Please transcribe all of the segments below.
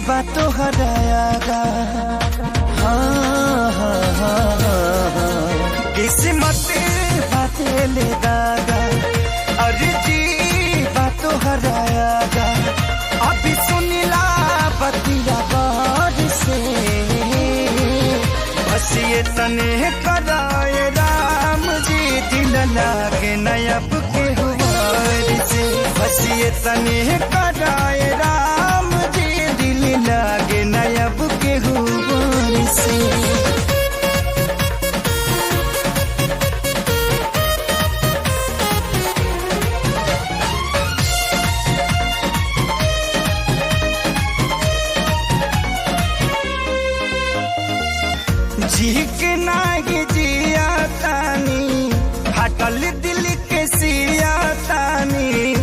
बातों हरायागा। हाँ हाँ हाँ हाँ किस्मत बातें ले दागा। अरे जी बातों हरायागा। अभी सुनिला बतिया बार से बस ये तने कराए राम जी दिल लागे नयब के हुआर से। बस ये तने कराए राम जी दिल लागे नयब के हुआर से। जी के नागे जिया तानी हटल दिल के सिया तानी।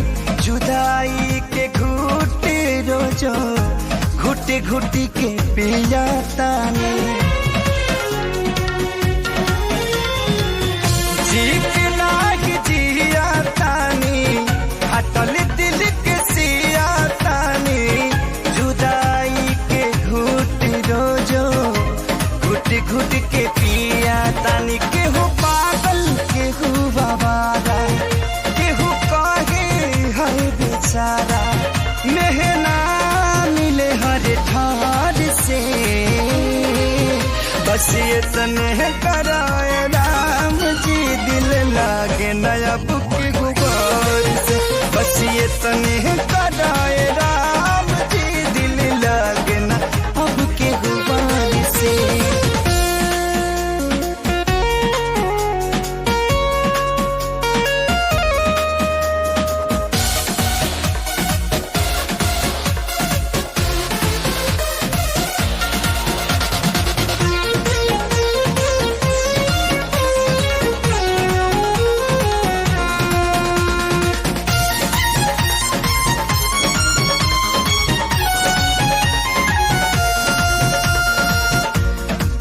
जुदाई के घुट रोजो घुटी घुटी के पिया तानी। जी के नागे जिया तानी हटल दिल के सिया तानी। जुदाई के घुट रोजो घुट घुट के पिया तानी। केहू पागल केहू बाबारा केहू कहे है बेचारा। मेहना मिले हर ठार से बस ये तने कराए राम जी दिल लागे नयब के गुबार से। बस ये तने कराए राम जी दिल लागे न अब के गुबार से।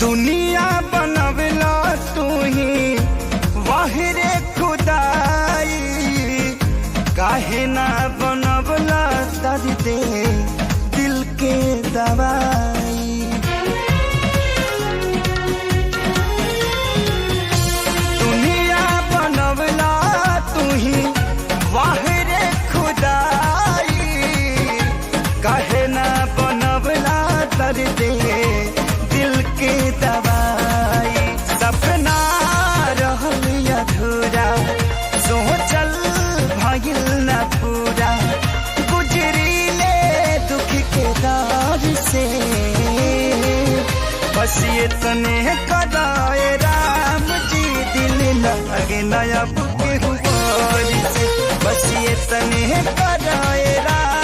दुनिया बनवला तू ही वाहिरे खुदाई। काहे ना बनवला दर्द दिल के दवाई। दुनिया बनवला तू ही वाहिरे खुदाई। काहे ना बनवला दर्द दिल के दवाई। सपना रहल अधूरा सोचल भइल न पूरा। गुजरीले दुख के दौर से बस ये तने कराए राम जी दिल लागे नयब के हुआर से। बस ये तने कराए राम